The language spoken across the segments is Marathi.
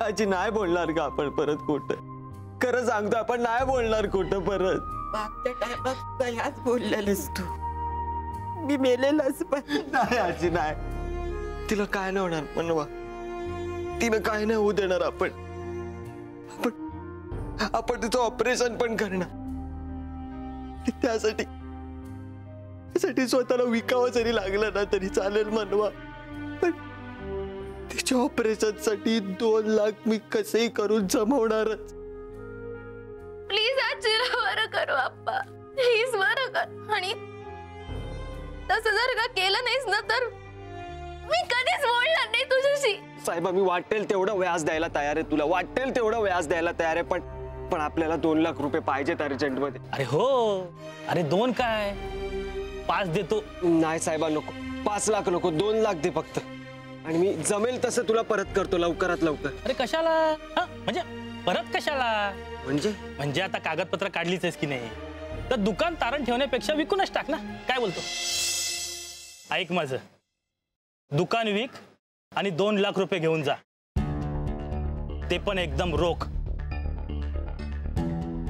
आजी नाही बोलणार का आपण परत खोटं? खरं सांगतो, आपण नाही बोलणार खोटं परत. मागच्या टायमात कयाच बोललेलंस तू. मी मेलेलंच पण नाही आजी, नाही. तिला काय नाही होणार म्हणवा. तिला काय नाही होऊ देणार आपण. आपण तिचं ऑपरेशन पण करणार. त्यासाठी स्वतःला विकावं जरी लागलं ना तरी चालेल म्हणवा. पण तिच्या ऑपरेशन साठी 2 लाख मी कसेही करून जमवणारच. प्लीज आजीला बरं करू आप्पा, प्लीज बरं कर. आणि तसं जर का केलं नाहीस ना तर मी कधीच बोलणार नाही तुझ्याशी. साहेबा, मी वाटेल तेवढं व्याज द्यायला तयार आहे तुला, वाटेल तेवढं व्याज द्यायला तयार आहे. पण आपल्याला 2 लाख रुपये पाहिजेत अर्जंट मध्ये. अरे हो, अरे 2 काय 5 देतो. नाही साहेबा, नको. 5 लाख नको, 2 लाख दे फक्त. आणि मी जमेल तसं तुला परत करतो लवकरात लवकर. अरे कशाला? म्हणजे परत कशाला? म्हणजे आता कागदपत्र काढलीच आहेस की नाही, तर दुकान तारण ठेवण्यापेक्षा विकूनच टाक ना. काय बोलतो? ऐक माझं, दुकान विक आणि 2 लाख रुपये घेऊन जा, ते पण एकदम रोख.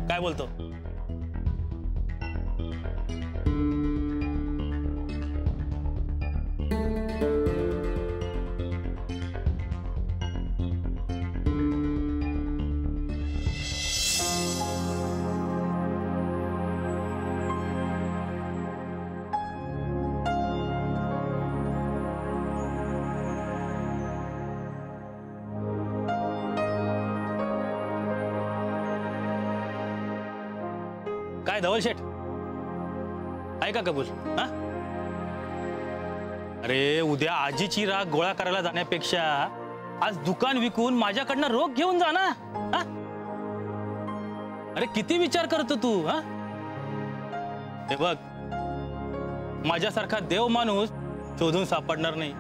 काय बोलतो? काय धवल शेठ, आहे का कबूल? हा, अरे उद्या आजीची राग गोळा करायला जाण्यापेक्षा आज दुकान विकून माझ्याकडनं रोख घेऊन जा ना. हा, अरे किती विचार करतो तू? हा, हे बघ, माझ्यासारखा देव माणूस शोधून सापडणार नाही.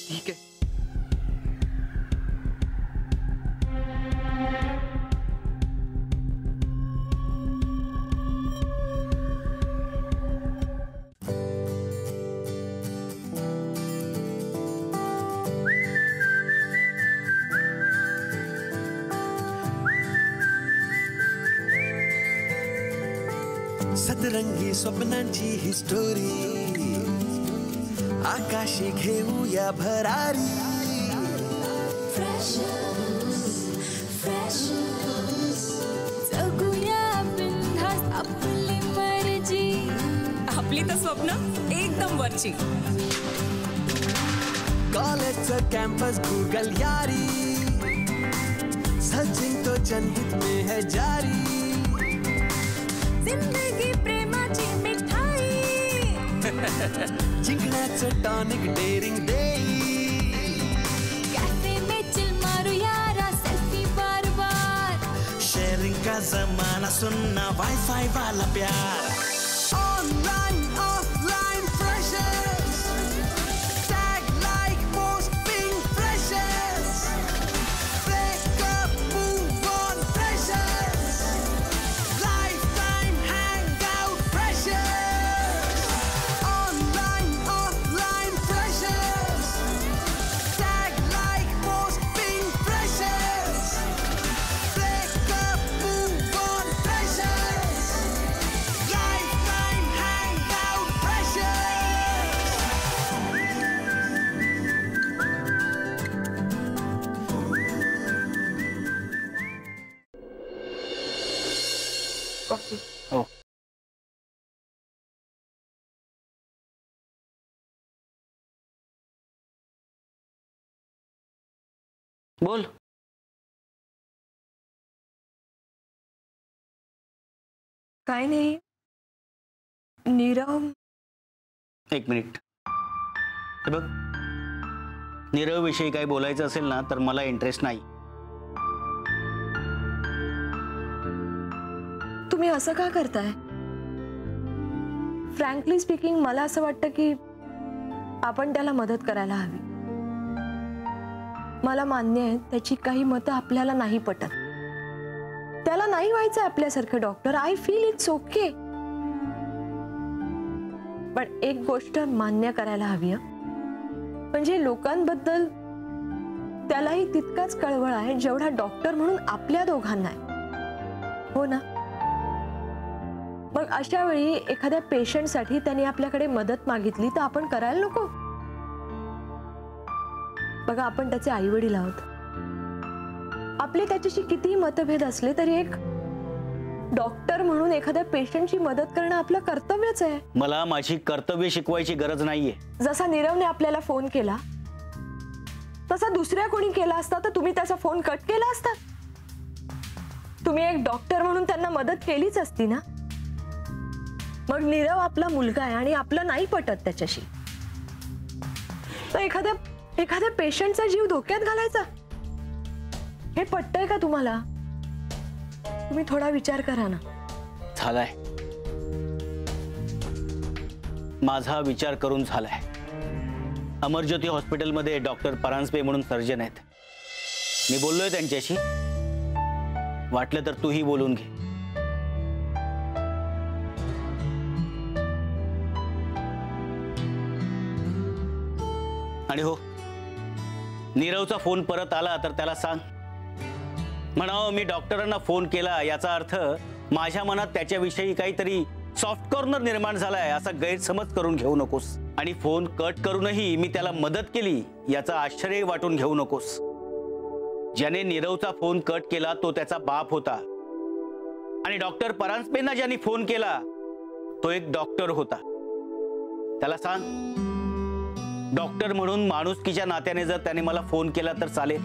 ठीक आहे. सतरंगी स्वप्नांची ही स्टोरी, आकाशी घेऊया भरारी. जगूया बिनधास्त आपली मर्जी. आपली तर स्वप्न एकदम वरची. कॉलेजचं कॅम्पस गूगल यारी, सचिन तो जनहित में है जारी. जिंदगी प्रेमाची मिठाई, जिंकण्याचं टॉनिक डेअरिंग देई. कॅफे में चिल मारू यारा, सेल्फी बार बार. शेयरिंग का जमाना, सुनना वाईफाई वाला प्यार. Online offline freshers, tag like posting freshers. Breakup move on freshers, lifetime hangout freshers. Online offline freshers, tag like posting freshers. Breakup move on freshers, lifetime hangout freshers. Coffee. हो, बोल. काय नाही, नीरव. एक मिनिट. हे बघ, नीरव विषयी काही बोलायचं असेल ना तर मला इंटरेस्ट नाही. तुम्ही असं का करताय? फ्रँकली स्पीकिंग, मला असं वाटतं की आपण त्याला मदत करायला हवी. मला मान्य आहे त्याची काही मतं आपल्याला नाही पटत. त्याला नाही व्हायचं आपल्यासारखं doctor. I feel it's okay. पण एक गोष्ट मान्य करायला हवी आहे, म्हणजे लोकांबद्दल त्यालाही तितकाच कळवळ आहे जेवढा डॉक्टर म्हणून आपल्या दोघांना आहे, हो ना? मग अशा वेळी एखाद्या पेशंटसाठी त्यांनी आपल्याकडे मदत मागितली तर आपण करायला नको? बघा, आपण त्याचे आई वडील आहोत. आपले त्याच्याशी कितीही मतभेद असले तरी एक डॉक्टर म्हणून एखाद्या पेशंटची मदत करणं आपलं कर्तव्यच आहे. मला माझी कर्तव्य शिकवायची गरज नाहीये. जसा नीरवने आपल्याला फोन केला तसा दुसऱ्या कोणी केला असता तर तुम्ही त्याचा फोन कट केला असता? तुम्ही एक डॉक्टर म्हणून त्यांना मदत केलीच असती ना? मग नीरव आपला मुलगा आहे आणि आपलं नाही पटत त्याच्याशी, तर एखाद्या पेशंटचा जीव धोक्यात घालायचा हे पटतंय का तुम्हाला? तुम्ही थोडा विचार करा ना. झालाय, माझा विचार करून झालाय. अमरज्योती हॉस्पिटलमध्ये डॉक्टर परांजपे म्हणून सर्जन आहेत. मी बोललोय त्यांच्याशी. वाटलं तर तूही बोलून घे. आणि हो, नीरवचा फोन परत आला तर त्याला सांग, म्हणावं मी डॉक्टरांना फोन केला याचा अर्थ माझ्या मनात त्याच्याविषयी काहीतरी सॉफ्ट कॉर्नर निर्माण झालाय असा गैरसमज करून घेऊ नकोस. आणि फोन कट करूनही मी त्याला मदत केली याचा आश्चर्य वाटून घेऊ नकोस. ज्याने नीरवचा फोन कट केला तो त्याचा बाप होता आणि डॉक्टर परांजपेंना ज्यांनी फोन केला तो एक डॉक्टर होता. त्याला सांग, डॉक्टर म्हणून माणुसकीच्या नात्याने जर त्याने मला फोन केला तर चालेल,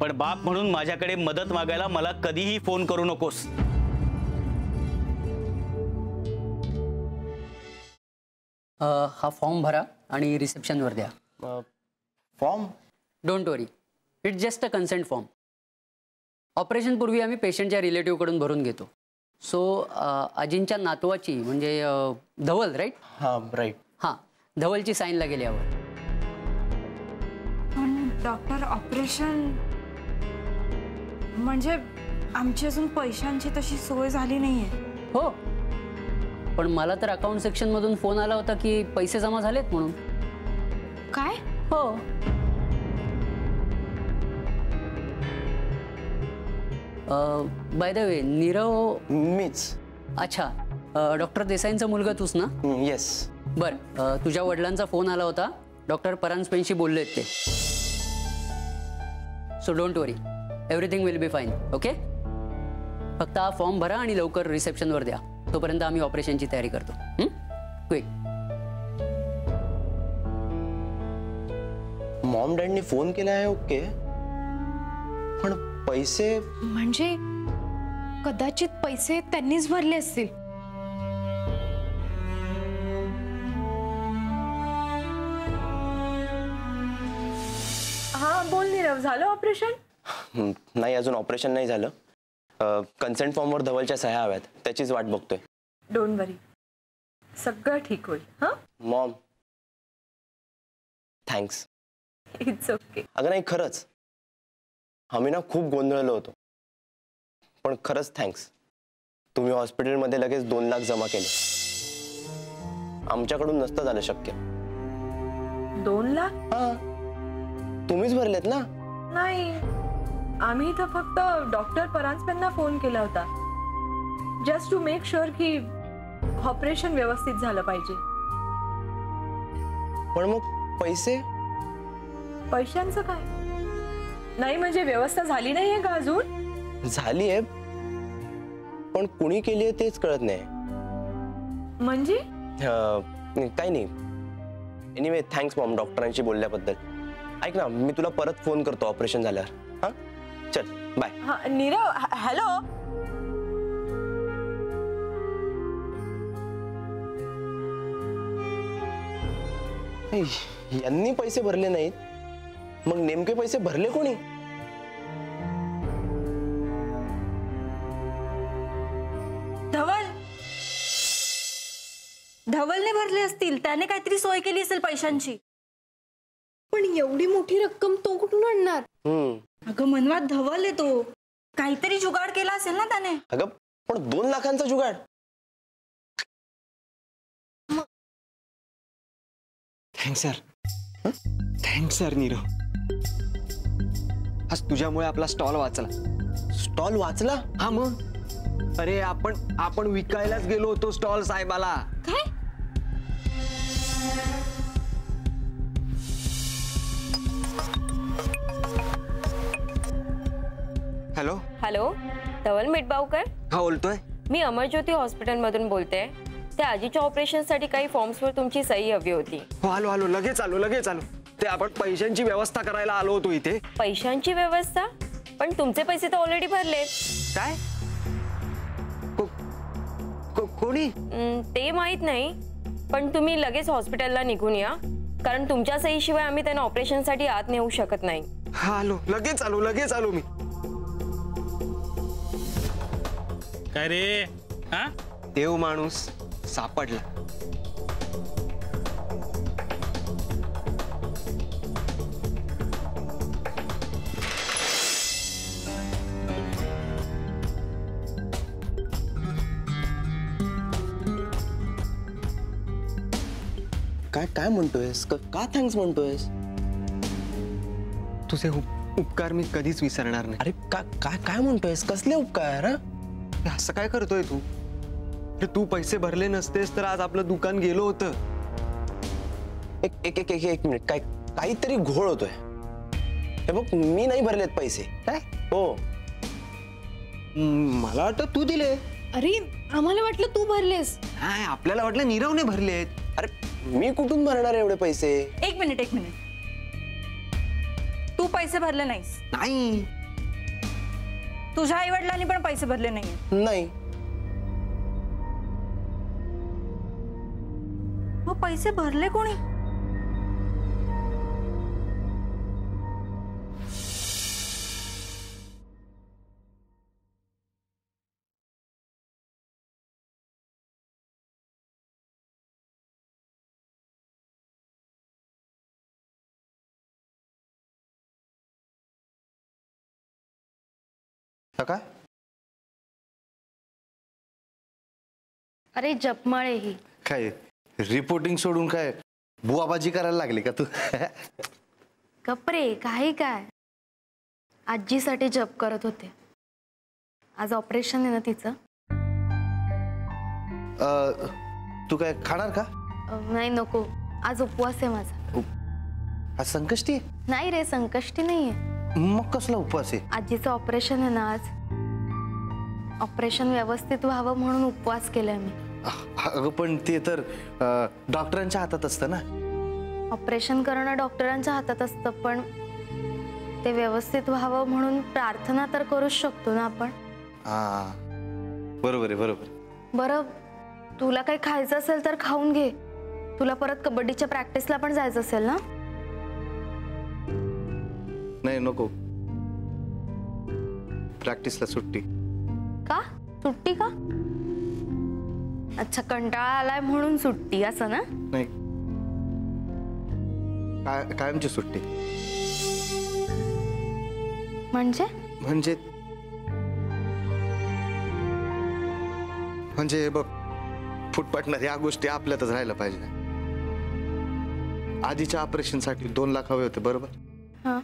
पण बाप म्हणून माझ्याकडे मदत मागायला मला कधीही फोन करू नकोस. हा फॉर्म भरा आणि रिसेप्शनवर द्या. Form? Don't worry, it's just a consent form. Operation पूर्वी आम्ही पेशंटच्या रिलेटिव्ह कडून भरून घेतो. सो अजिंच्या नातवाची म्हणजे धवल, राईट? हां राईट. हां, धवलची साईन लागेल यावर. पण डॉक्टर, ऑपरेशन म्हणजे आमची अजून पैशांची तशी सोय झाली नाहीये. हो, पण मला तर अकाउंट सेक्शन मधून फोन आला होता की पैसे जमा झालेत म्हणून. काय? हो. By the way, Nirav? मीच. अच्छा, डॉक्टर देसाईंचा मुलगा तूच ना? येस. बर, तुझ्या वडिलांचा फोन आला होता, डॉक्टर परांजपेंशी बोललेत ते. So don't worry, everything will be fine. Okay, फक्त हा फॉर्म भरा आणि लवकर रिसेप्शनवर द्या. तोपर्यंत आम्ही ऑपरेशनची तयारी करतो. क्विक. मॉम डॅडनी फोन केला आहे, ओके, पण पैसे? म्हणजे कदाचित पैसे त्यांनीच भरले असतील. हा, बोल नीरव, झालं ऑपरेशन? नाही, अजून ऑपरेशन नाही झालं. कन्सेंट फॉर्मवर धवलच्या सह्या हव्यात, त्याचीच वाट बघतोय. डोंट वरी, सगळं ठीक होईल. हा मॉम, थँक्स. It's okay. अगं नाही, खरंच आम्ही ना खूप गोंधळलो होतो, पण खरंच थँक्स. तुम्ही हॉस्पिटलमध्ये लगेच 2 लाख जमा केले. आमच्याकडून नसतं झालं शक्य. 2 लाख? हा, तुम्हीच भरलेत ना? नाही, आम्ही तर फक्त डॉक्टर परांजपेंना फोन केला होता, जस्ट टू मेक शुअर की ऑपरेशन व्यवस्थित झालं पाहिजे. पण मग पैसे? पैशांचं काय? नाही म्हणजे व्यवस्था झाली नाहीये का अजून? झाली आहे, पण कुणी केली आहे तेच कळत नाही. म्हणजे काही नाही. एनिवे, थँक्स मॉम डॉक्टरांशी बोलल्याबद्दल. ऐक ना, मी तुला परत फोन करतो ऑपरेशन झाल्यावर. हा, चल बाय. हा, नीरव, हॅलो. यांनी पैसे भरले नाहीत, मग नेमके पैसे भरले कोणी? धवलने भरले असतील, त्याने काहीतरी सोय केली असेल पैशांची. पण एवढी मोठी रक्कम तो कुठून आणणार? अगं मनवात धवल आहे, तो काहीतरी जुगाड केला असेल ना त्याने. अगं पण 2 लाखांचा जुगाड? Thanks sir. Thanks sir Nirav. आज तुझ्यामुळे आपला स्टॉल वाचला. स्टॉल वाचला? हा मग. अरे आपण विकायलाच गेलो होतो स्टॉल साहेबाला. काय? हॅलो. हॅलो, धवल मिटबावकर. हा बोलतोय. मी अमरज्योती हॉस्पिटलमधून बोलते. त्या आजीच्या ऑपरेशनसाठी काही फॉर्म्सवर तुमची सही हवी होती. हो आलो लगेच आलो. ते आपण पैशांची व्यवस्था करायला आलो होतो इथे. पैशांची व्यवस्था? पण तुमचे पैसे तर ऑलरेडी भरले. काय? कोणी? ते माहित नाही, पण तुम्ही लगेच हॉस्पिटलला निघून या, कारण तुमच्या सहीशिवाय आम्ही त्यांना ऑपरेशनसाठी आत नेऊ शकत नाही. हा लगेच आलो मी. काय रे? हा, देव माणूस सापडला. काय म्हणतोयस? का थँक्स म्हणतोयस? तुझे उपकार मी कधीच विसरणार नाही. अरे काय म्हणतोयस? कसले उपकार? असं काय करतोय तू? तू पैसे भरले नसतेस तर आज आपलं दुकान गेलो होतं. एक मिनिट. काहीतरी घोळ होतोय. हे बघ, मी नाही भरलेत पैसे. काय? हो. मला वाटतं तू दिले. अरे आम्हाला वाटलं तू भरलेस. काय आपल्याला वाटलं नीरवने भरलेत. अरे मी कुठून भरणार एवढे पैसे? एक मिनिट. तू पैसे भरले नाहीस? नाही. तुझ्या आई वडिलांनी पण पैसे भरले नाहीये? नाही. मग पैसे भरले कोणी? काय? अरे जपमाळे ही. काय रिपोर्टिंग सोडून काय बुवाबाजी करायला लागली का तू? कपरे काही काय, आजीसाठी जप करत होते. आज ऑपरेशन आहे ना तिचं. तू काय खाणार का? नाही नको, आज उपवास आहे माझा. आज संकष्टी? नाही रे, संकष्टी नाहीये. मग कसला उपवास आहे? आजीचं ऑपरेशन आहे ना आज. ऑपरेशन व्यवस्थित व्हावं म्हणून उपवास केलाय मी. अगं पण ते तर डॉक्टरांच्या हातात असतं ना. ऑपरेशन करणं डॉक्टरांच्या हातात असतं, पण ते व्यवस्थित व्हावं म्हणून प्रार्थना तर करूच शकतो ना आपण. हा बरोबर आहे. बरं, तुला काही खायचं असेल तर खाऊन घे. तुला परत कबड्डीच्या प्रॅक्टिसला पण जायचं असेल ना. नाही नको, प्रॅक्टिसला सुट्टी. का सुट्टी का? अच्छा, कंटाळा आलाय म्हणून सुट्टी असं ना? नाही, कायमची सुट्टी. म्हणजे बघ, फुटपाटणार या गोष्टी आपल्यातच राहायला पाहिजे. आधीच्या ऑपरेशनसाठी 2 लाख हवे होते बरोबर. हा,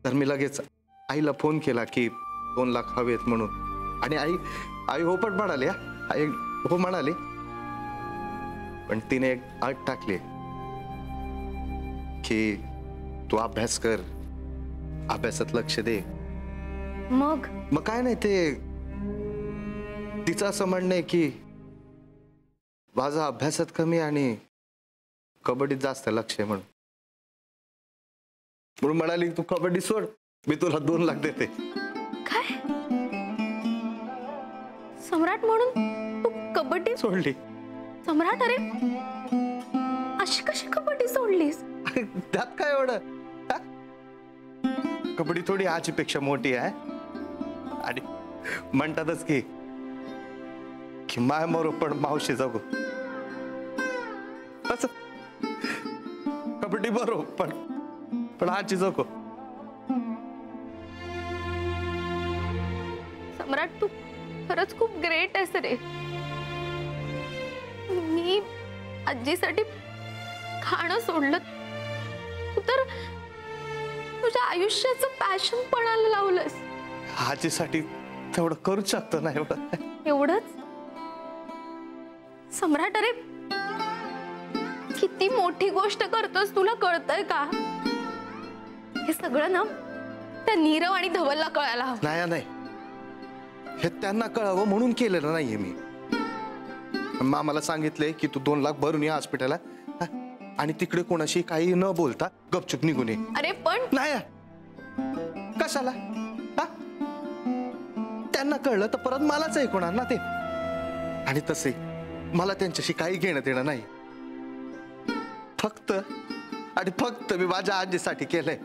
तर मी लगेच आईला फोन केला की 2 लाख हवेत म्हणून, आणि आई हो पण म्हणाली. आई हो म्हणाली, पण तिने एक अट टाकली की तू अभ्यास कर, अभ्यासात लक्ष दे. मग काय नाही, ते तिचं असं म्हणणं आहे की माझा अभ्यासात कमी आणि कबड्डीत जास्त लक्ष आहे म्हणून म्हणाली तू कबड्डी सोड, मी तुला 2 लाख देते. काय सम्राट म्हणून तू कबड्डी सोडली? सम्राट, अरे अशी कशी कबड्डी सोडलीस? त्यात काय एवढं? कबड्डी थोडी आजीपेक्षा मोठी आहे, आणि म्हणतातच की माय मरो पण मावशी जगू. असं कबड्डी बरो पण आजी जगो. सम्राट, तू खरंच खूप ग्रेट आहेस रे. मी आजीसाठी खाणं सोडलं तू तर तुझ्या आयुष्याचं पॅशन पणाला लावलंस. आजीसाठी तेवढं करूच शकतो ना. एवढंच सम्राट, अरे किती मोठी गोष्ट करतोस, तुला कळतंय का? हे सगळं ना त्या नीरव आणि धवलला कळायला हवं. नाही, हे त्यांना कळावं म्हणून केलेलं नाहीये मी. मामाला सांगितलंय की तू 2 लाख भरून ये हॉस्पिटलला आणि तिकडे कोणाशी काही न बोलता गपचूप निघून ये. अरे पण नाही, कशाला? त्यांना कळलं तर परत मलाच ऐकणार ना ते. आणि तसे मला त्यांच्याशी काही घेणं देणं नाही. फक्त आणि फक्त मी माझ्या आजीसाठी केलंय.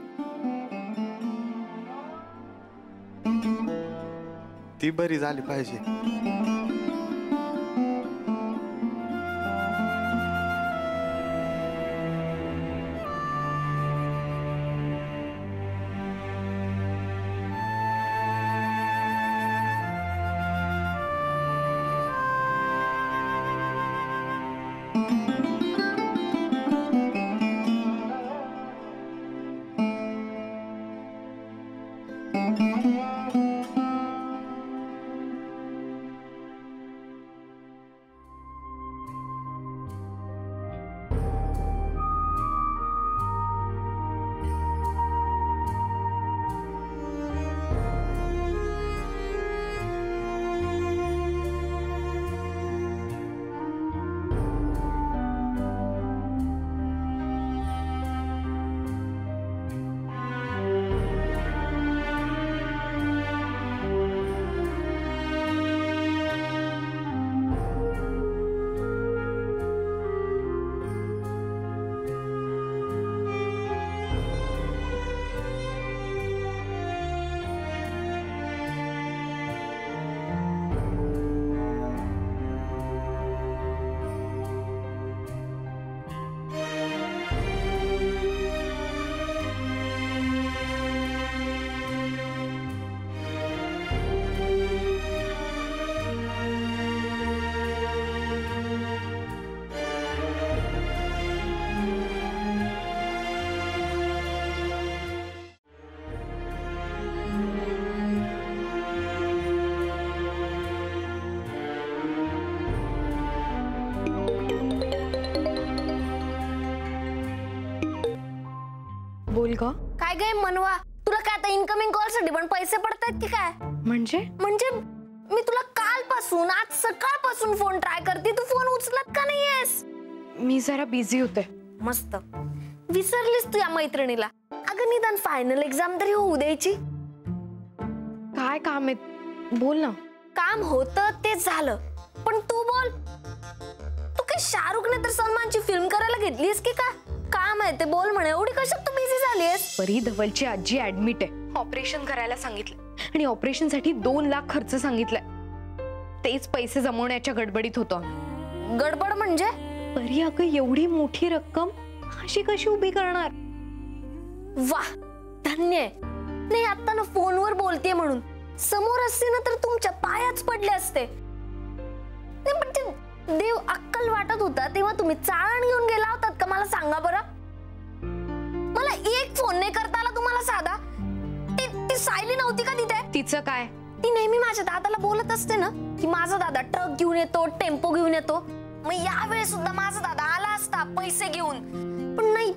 ती बरी झाली पाहिजे. बोल ग. काय गे मनवा, तुला काय आता इनकमिंग कॉल साठी पण पैसे पडतायत की काय? म्हणजे मी तुला कालपासून आज सकाळपासून फोन ट्राय करते, तू फोन उचलत का नाहीयेस? मी जरा बिझी होते. मस्त विसरलीस तू या मैत्रिणीला. अगं निदान फायनल एक्झाम तरी होऊ द्यायची. काय काम आहे, बोल ना. काम होतं ते झालं, पण तू बोल. तू काय शाहरुखने तर सलमानची फिल्म करायला घेतलीस की काय? काम आहे ते बोल म्हणे. एवढी कशात तू बिझी झालीयस? परी, धवलची आजी ऍडमिट आहे. ऑपरेशन करायला सांगितलं आणि ऑपरेशन साठी 2 लाख खर्च सांगितलाय. तेच पैसे जमवण्याच्या गडबडीत होतो. गडबड म्हणजे? परी अगं, एवढी मोठी रक्कम अशी कशी उभी करणार? वाह, धन्य. नाही आता ना फोनवर बोलतेय म्हणून, समोर असते ना तर तुमच्या पायाच पडले असते. नाही पण ते देव अक्कल वाटत होता तेव्हा तुम्ही चाळण घेऊन गेला होतात का? मला सांगा बरं. मला एक फोन नाही करता आला तुम्हाला साधा. ती सायली नव्हती का तिथे? तिचं काय? ती नेहमी माझ्या दादाला बोलत असते ना की माझा दादा ट्रक घेऊन येतो, टेम्पो घेऊन येतो. मग यावेळेस सुद्धा माझा दादा आला असता पैसे घेऊन, पण नाही.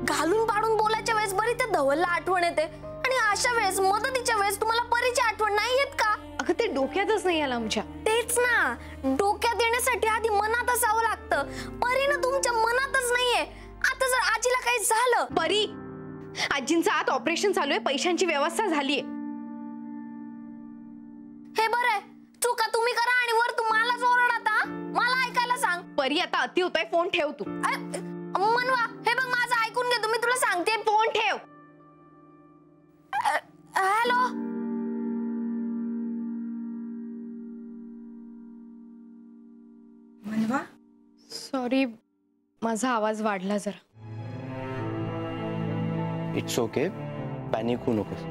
घालून पाडून बोलायच्या वेळेस बरी त्या धवलला आठवण येते आणि अशा वेळेस मदतीच्या वेळेस तुम्हाला परीची आठवण नाही येत का? अगं ते डोक्यातच नाही आलं आमच्या. तेच ना, डोक्यात येण्यासाठी आधी मनात असावं लागतं. परीनं तुमच्या मनातच नाहीये. आता जर आजीला काही झालं. परी, आजींचं आत ऑपरेशन चालू आहे, पैशांची व्यवस्था झालीये. हे बरं, चुका तुम्ही करा आणि वर तुम्हालाच ओरडता. मला ऐकायला सांग. परी आता अति होतोय, फोन ठेव तू. मनवा, हे बघ माझं ऐकून घे. तुम्ही, तुला सांगते, फोन ठेव. हॅलो. मनवा, सॉरी, माझा आवाज वाढला जरा. इट्स ओके, पॅनिक होऊ नकोस.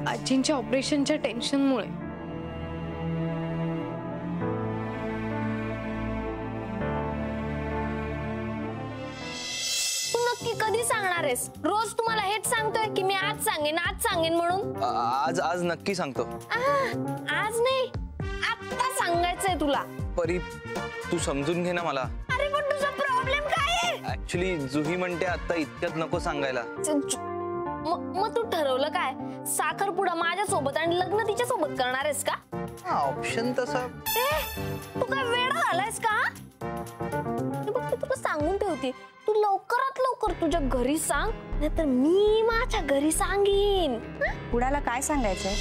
आजींच्या ऑपरेशनच्या टेन्शनमुळे. नक्की कधी सांगणार आहेस? रोज तुम्हाला हेच सांगतोय की मी आज सांगेन म्हणून. आज नक्की सांगतो. आज नाही, आता सांगायचंय तुला. परी तू समजून घे ना मला. अरे पण तुझा प्रॉब्लेम काय आहे? ऍक्च्युली जुही म्हणते आता इतक्यात नको सांगायला. मग तू ठरवलं काय? साखरपुडा माझ्या सोबत आणि लग्न तिच्या सोबत करणार आहेस का? ऑप्शन तसा. तू काय वेडा झालायस का? बघ तुला सांगून ठेवते, तू लवकरात लवकर तुझ्या घरी सांग, नाहीतर मी माझ्या घरी सांगेन. कुणाला काय सांगायचंय?